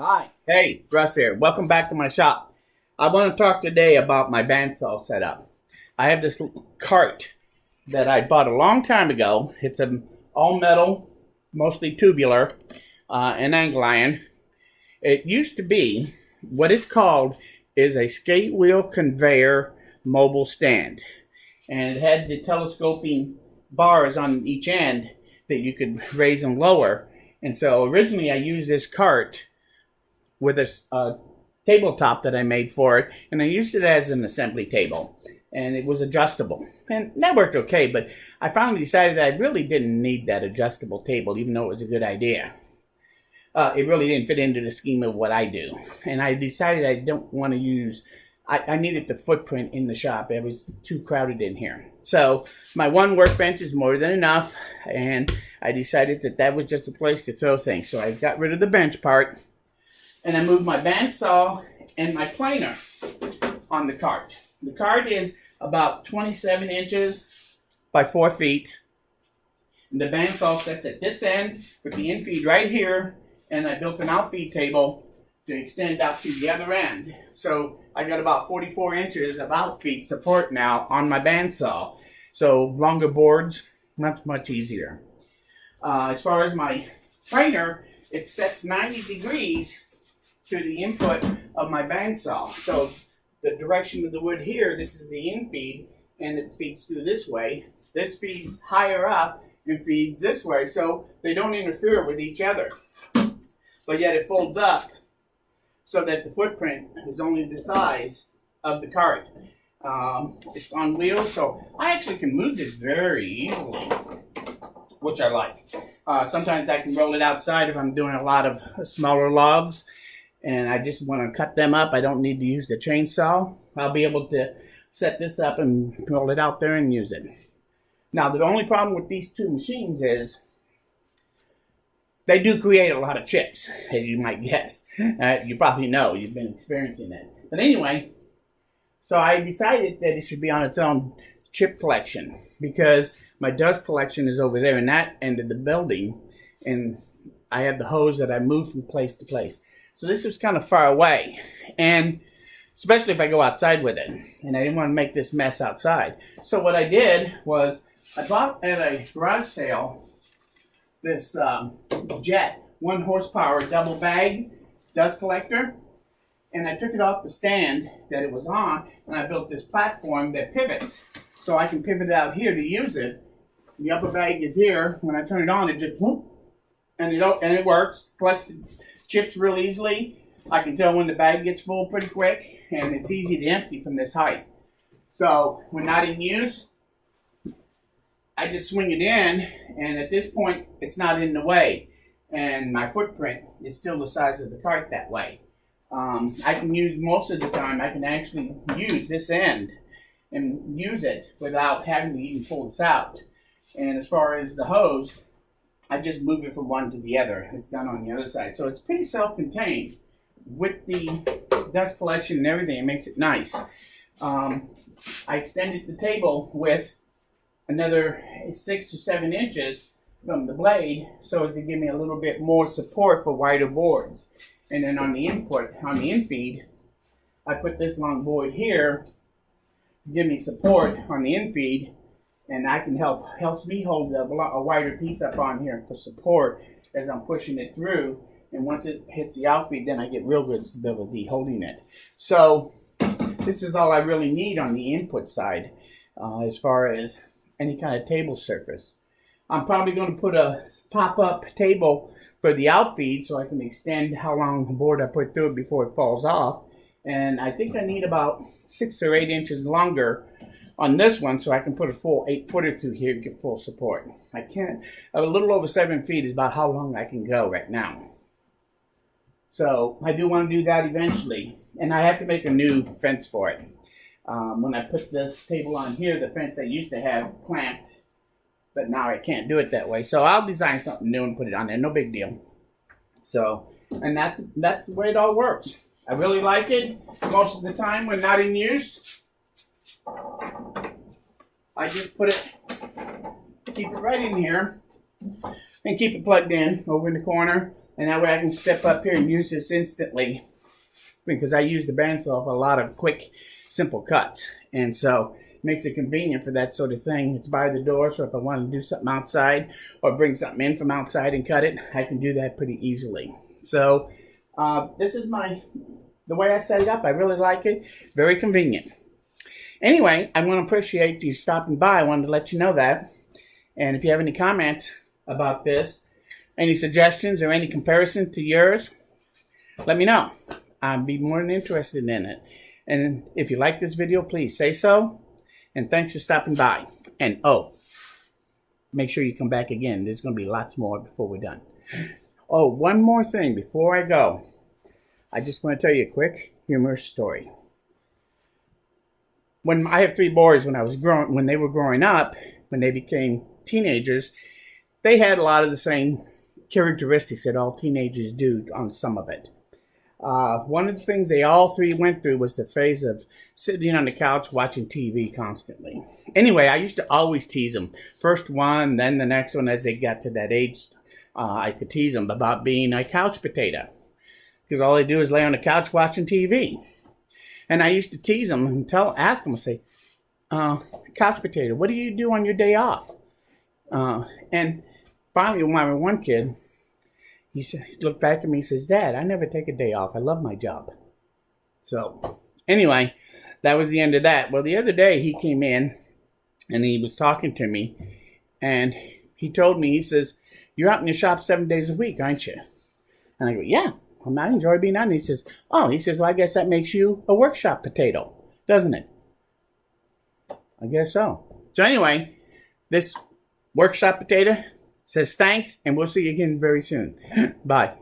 Hi. Hey, Russ here. Welcome back to my shop. I want to talk today about my bandsaw setup. I have this cart that I bought a long time ago. It's an all metal, mostly tubular, and angle iron. It used to be, what it's called is a skate wheel conveyor mobile stand. And it had the telescoping bars on each end that you could raise and lower. And so originally I used this cart with a tabletop that I made for it, and I used it as an assembly table, and it was adjustable, and that worked okay. But I finally decided that I really didn't need that adjustable table, even though it was a good idea. It really didn't fit into the scheme of what I do, and I decided I don't want to use. I needed the footprint in the shop. It was too crowded in here. So my one workbench is more than enough, and I decided that that was just a place to throw things. So I got rid of the bench part, and I moved my bandsaw and my planer on the cart. The cart is about 27 inches by 4 feet. And the bandsaw sits at this end with the infeed right here, and I built an outfeed table to extend out to the other end. So I got about 44 inches of outfeed support now on my bandsaw. So longer boards, much easier. As far as my planer, it sets 90 degrees to the input of my bandsaw. So the direction of the wood here, this is the infeed, and it feeds through this way. This feeds higher up and feeds this way, so they don't interfere with each other. But yet it folds up so that the footprint is only the size of the cart. It's on wheels, so I actually can move this very easily, which I like. Sometimes I can roll it outside if I'm doing a lot of smaller logs, and I just want to cut them up. I don't need to use the chainsaw. I'll be able to set this up and roll it out there and use it. Now, the only problem with these two machines is they do create a lot of chips, as you might guess. You probably know. You've been experiencing it. But anyway, so I decided that it should be on its own chip collection because my dust collection is over there in that end of the building, and I have the hose that I move from place to place. So this was kind of far away, and especially if I go outside with it, and I didn't want to make this mess outside. So what I did was I bought at a garage sale this Jet 1 horsepower double bag dust collector, and I took it off the stand that it was on, and I built this platform that pivots, so I can pivot it out here to use it. The upper bag is here. When I turn it on, it just whoop, and it works. Collects the chips real easily. I can tell when the bag gets full pretty quick, and it's easy to empty from this height. So when not in use, I just swing it in, and at this point, it's not in the way, and my footprint is still the size of the cart that way. I can use most of the time, I can actually use this end and use it without having to even pull this out. And as far as the hose, I just move it from one to the other. It's done on the other side. So it's pretty self-contained. With the dust collection and everything, it makes it nice. I extended the table with another 6 or 7 inches from the blade so as to give me a little bit more support for wider boards. And then on the infeed, I put this long board here to give me support on the infeed, and I can helps me hold a wider piece up on here for support as I'm pushing it through. And once it hits the outfeed, then I get real good stability holding it. So this is all I really need on the input side as far as any kind of table surface. I'm probably going to put a pop-up table for the outfeed so I can extend how long the board I put through it before it falls off. And I think I need about 6 or 8 inches longer on this one so I can put a full 8-footer through here to get full support. I can't, a little over 7 feet is about how long I can go right now. So I do want to do that eventually, and I have to make a new fence for it. When I put this table on here, the fence I used to have clamped, but now I can't do it that way. So I'll design something new and put it on there, no big deal. So, and that's the way it all works. I really like it. Most of the time when not in use, I just keep it right in here, and keep it plugged in over in the corner. And that way I can step up here and use this instantly, because I use the bandsaw for a lot of quick, simple cuts. And so it makes it convenient for that sort of thing. It's by the door, so if I want to do something outside or bring something in from outside and cut it, I can do that pretty easily. So this is the way I set it up. I really like it. Very convenient. Anyway, I want to appreciate you stopping by. I wanted to let you know that. And if you have any comments about this, any suggestions or any comparisons to yours, let me know. I'd be more than interested in it. And if you like this video, please say so. And thanks for stopping by. And oh, make sure you come back again. There's going to be lots more before we're done. Oh, one more thing before I go. I just want to tell you a quick humorous story. When I have 3 boys, when they were growing up, when they became teenagers, they had a lot of the same characteristics that all teenagers do on some of it. One of the things they all 3 went through was the phase of sitting on the couch watching TV constantly. Anyway, I used to always tease them. First one, then the next one, as they got to that age, I could tease them about being a couch potato. Because all they do is lay on the couch watching TV. And I used to tease them and ask them, say, couch potato, what do you do on your day off? And finally, one kid, he looked back at me and says, Dad, I never take a day off. I love my job. So anyway, that was the end of that. Well, the other day he came in and he was talking to me. And he told me, he says, you're out in your shop 7 days a week, aren't you? And I go, yeah. I enjoy being on. He says, well, I guess that makes you a workshop potato, doesn't it? I guess so. So anyway, this workshop potato says thanks, and we'll see you again very soon. Bye.